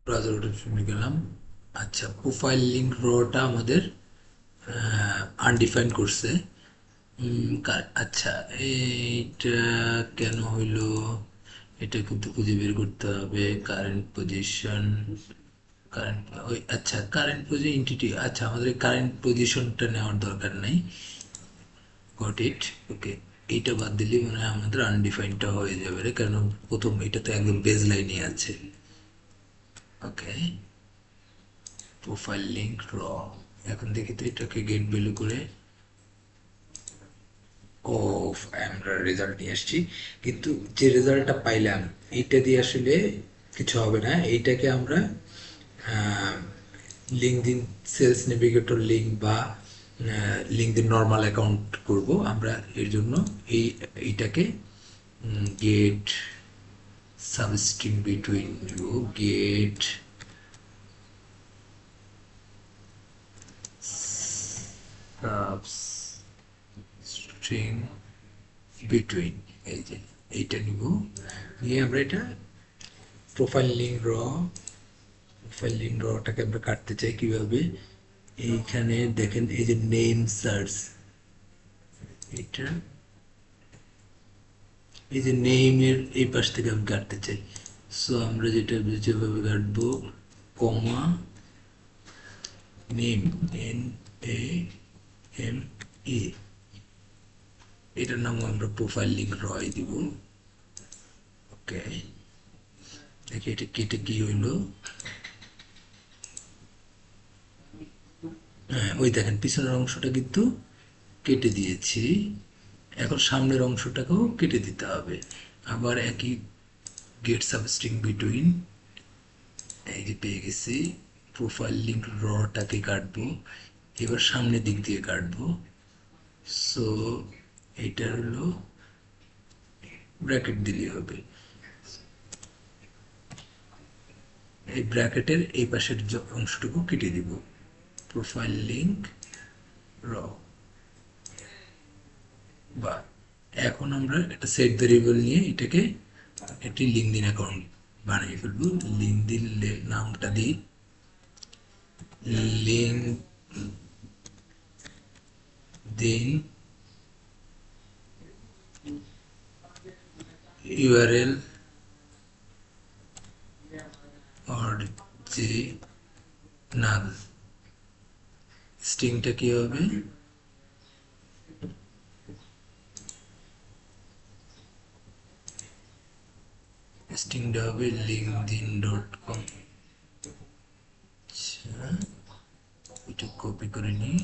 Browser ওটা শুনে গেলাম। আচ্ছা, প্রোফাইল লিঙ্ক রটা আমাদের আনডিফাইন করছে। আচ্ছা, এইটা কেন হইলো? এটা কিন্তু খুঁজে বের করতে হবে। কারেন্ট পজিশন, কারেন্ট ওই আচ্ছা কারেন্ট পজিশন এন্টিটি, আচ্ছা আমাদের কারেন্ট পজিশনটা নেওয়ার দরকার নাই। গট ইট, ওকে। এইটা বাদ দিলেই মনে হয় আমাদের আনডিফাইনটা হয়ে যাবে রে, কারণ প্রথম এটা তো একদম বেজ লাইনে আছে। ওকে, প্রোফাইল লিঙ্ক র। এখন দেখি তো এটাকে গেট ভ্যালু করে। ও, আমরা রেজাল্ট নিয়ে আসছি, কিন্তু যে রেজাল্টটা পাইলাম এইটা দিয়ে আসলে কিছু হবে না। এইটাকে আমরা লিঙ্কডিন সেলস নেভিগেটর লিঙ্ক বা লিঙ্কডিন নর্মাল অ্যাকাউন্ট করব আমরা। এর জন্য এইটাকে get substring between you, get substring between, এই যে এইটা নিব। নিয়ে আমরা এটা প্রোফাইল লিঙ্ক র, প্রোফাইল লিঙ্ক রটাকে আমরা কাটতে চাই কিভাবে? এইখানে দেখেন এই যে নেম সার্চ, এটা এই যে নেমের এই পাশ থেকে আমি কাটতে চাই। সো আমরা যেটা যেভাবে কাটবো, কমা name, N A M A, এটার নাম আমরা প্রোফাইল লিঙ্ক রয় দিব। ওকে, দেখি এটা কেটে কি হইলো। হ্যাঁ, ওই দেখেন পিছনের অংশটা কিন্তু কেটে দিয়েছি। এখন সামনের অংশটাকেও কেটে দিতে হবে। আবার একই গেট সাবস্ট্রিং বিটুইন, এই যে পেয়ে গেছি। প্রোফাইল লিঙ্ক রটাকে কাটবো, এবার সামনের দিক দিয়ে কাটবো। সো এইটা হলো ব্র্যাকেট দিলেই হবে। এই ব্র্যাকেটের এই পাশের অংশটুকু কেটে দিব। প্রোফাইল লিঙ্ক র, বা এখন আমরা একটা সেট ভেরিয়েবল নিয়ে এটাকে একটি লিঙ্কডিন অ্যাকাউন্ট বানিয়ে ফেলবো। লিঙ্কডিন নামটা দিই লিঙ্কডিন ইউআরএল অরিজিনাল। স্ট্রিংটা কি হবে? স্ট্রিংটা হবে linkedin.com। আচ্ছা, এটা কপি করে নিই।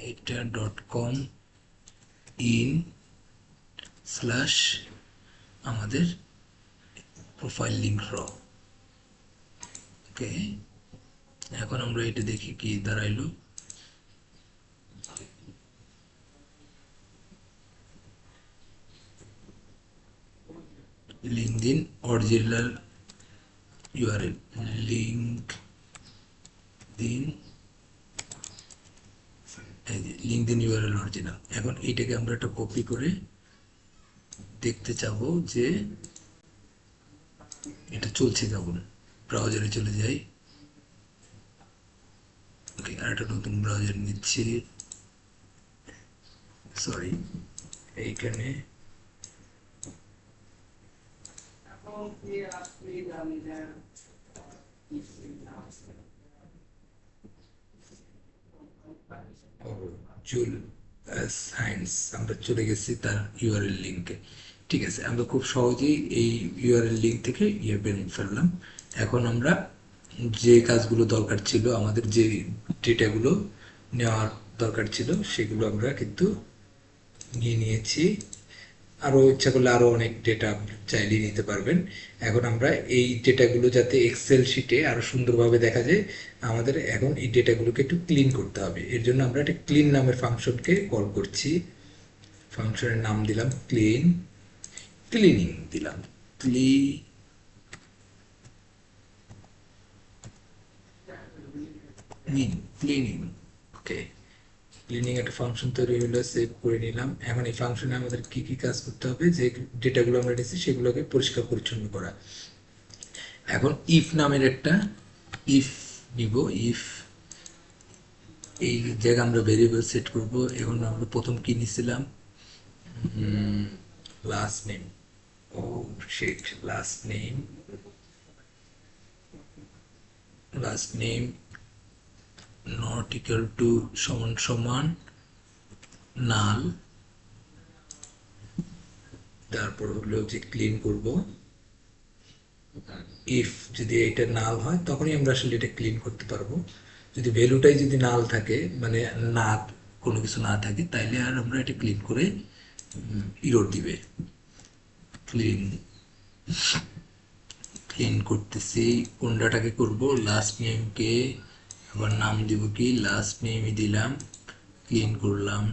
এটা .com ইন স্ল্যাশ আমাদের প্রোফাইল লিঙ্ক র। ওকে, এখন আমরা এটা দেখি কি দাঁড়াইলো। LinkedIn original URL, LinkedIn, LinkedIn URL original. এখন এইটাকে আমরা একটা কপি করে দেখতে চাবো যে এটা চলছে কেমন। ব্রাউজারে চলে যাই। ওকে, আর একটা নতুন ব্রাউজার নিচ্ছি। সরি, এইখানে জুল সায়েন্স, আমরা চলে গেছি তার ইউআরএল লিঙ্কে। ঠিক আছে, আমরা খুব সহজেই এই ইউআরএল লিঙ্ক থেকে ইয়ে বেরিয়ে ফেললাম। এখন আমরা যে কাজগুলো দরকার ছিল, আমাদের যে ডেটাগুলো নেওয়ার দরকার ছিল, সেগুলো আমরা কিন্তু নিয়ে নিয়েছি। আরও ইচ্ছা করলে আরও অনেক ডেটা চাইলে নিতে পারবেন। এখন আমরা এই ডেটাগুলো যাতে এক্সেল শিটে আরও সুন্দরভাবে দেখা যায়, আমাদের এখন এই ডেটাগুলোকে একটু ক্লিন করতে হবে। এর জন্য আমরা একটা ক্লিন নামের ফাংশনকে কল করছি। ফাংশনের নাম দিলাম ক্লিন, ক্লিনিং দিলাম, ক্লিনিং, ক্লিনিং। ওকে, ক্লিনিং একটা ফাংশন তৈরি হলো, সেভ করে নিলাম। এখন এই ফাংশনে আমাদের কি কি কাজ করতে হবে, যে ডেটাগুলো আমরা নিয়েছি সেগুলোকে পরিষ্কার পরিচ্ছন্ন করা। এখন ইফ নামের একটা ইফ নিব। ইফ এই জায়গায় আমরা ভেরিয়েবল সেট করব। এখন আমরা প্রথম কি নিছিলাম, last name. Oh shit, last name, last name not equal to সমান সমান নাল। তারপর হলো যে ক্লিন করব। ইফ যদি এটা নাল হয় তখনই আমরা আসলে এটা ক্লিন করতে পারবো। যদি ভ্যালুটাই যদি নাল থাকে, মানে না কোনো কিছু না থাকে, তাইলে আর আমরা এটা ক্লিন করে ইরোর দিবে। ক্লিন, ক্লিন করতেছি। কোন ডাটাকে করব, লাস্ট নেমকে। আবার নাম দিব কি, লাস্ট নেমই দিলাম। ক্লিন করলাম,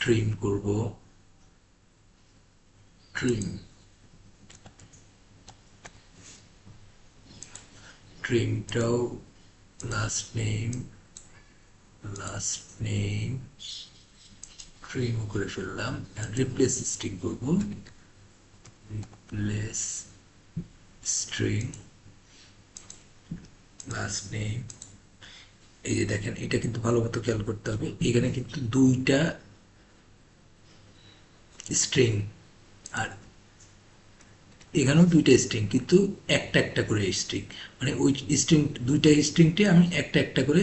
ট্রিম করব, ট্রিম, ট্রিমটাও last name, last name trim করে ফেললাম। রিপ্লেস স্ট্রিং করব, রিপ্লেস স্ট্রিং লাস্ট নেম। এই যে দেখেন, এটা কিন্তু ভালো মতো খেয়াল করতে হবে, এখানে কিন্তু দুইটা স্ট্রিং, আর এখানেও দুইটা স্ট্রিং, কিন্তু একটা একটা করে স্ট্রিং। মানে ওই স্ট্রিং, দুইটা স্ট্রিংটি আমি একটা একটা করে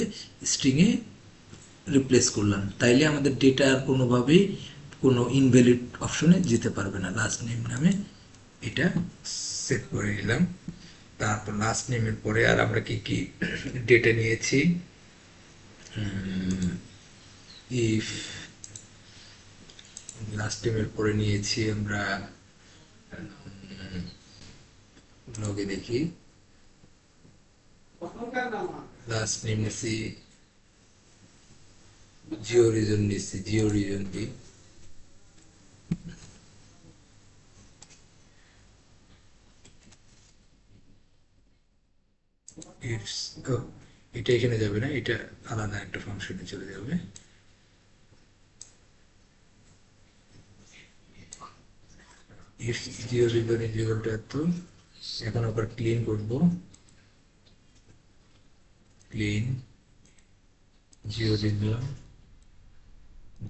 স্ট্রিংয়ে রিপ্লেস করলাম। তাইলে আমাদের ডেটা আর কোনোভাবেই কোনো ইনভ্যালিড অপশনে যেতে পারবে না। লাস্ট নেম নামে এটা সেট করে নিলাম। তারপর লাস্ট নেমের পরে আর আমরা কি কি ডেটা নিয়েছি, ইফ লাস্ট নেমের পরে নিয়েছি আমরা, লগে দেখি, লাস্ট নেম নিয়েছি, জিও রিজন নিয়েছি, জিও রিজন দিই। ইটস, ও এটা এখানে যাবে না, এটা আলাদা একটা ফাংশনে চলে যাবে। It's Jio reason is equal to এত। এখন আবার ক্লিন করব, clean Jio reason,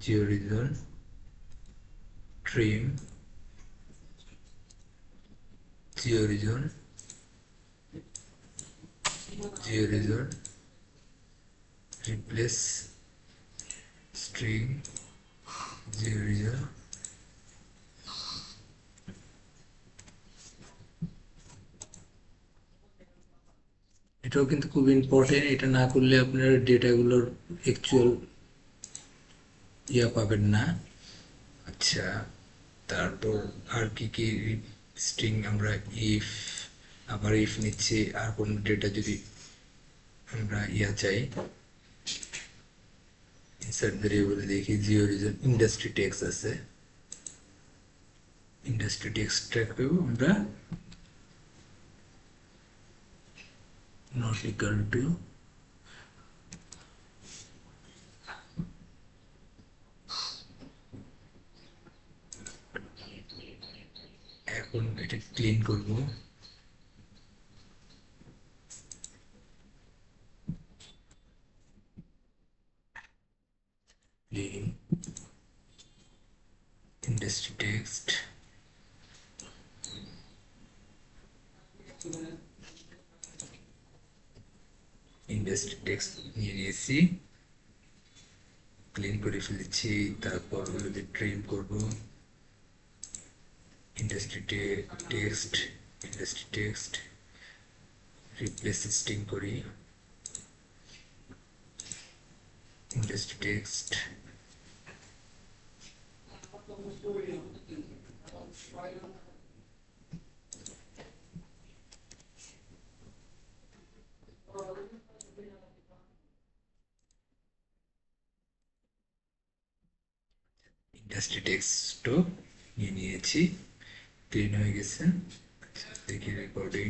Jio reason trim, Jio reason, Jio reason replace string, Jio reason. এটাও কিন্তু খুব ইম্পর্টেন্ট, এটা না করলে আপনার ডেটাগুলোর অ্যাকচুয়াল ইয়া পাবেন না। আচ্ছা, তারপর আর কি কি স্ট্রিং আমরা, ইফ, আবার ইফ নিচ্ছি। আর কোন ডেটা যদি আমরা ইয়া চাই, ইনসার্ট ভেরিয়েবলে দেখি, জিও রিজন ইন্ডাস্ট্রি টেক্স আছে, ইন্ডাস্ট্রি টেক্সটটাকেও আমরা নট ইকুয়াল টু, এখন এটা ক্লিন করব। Clean industry text, industry text নিয়ে নিয়েছি, ক্লিন করে ফেলেছি। তারপর হলো যে ট্রিম করব, industry text, industry text replace string করি, ইন্ডাস্ট্রি টেক্সট, ইন্ডাস্ট্রি টেক্সটও নিয়ে নিয়েছি, ক্লিন হয়ে গেছে। দেখি রেকর্ডিং,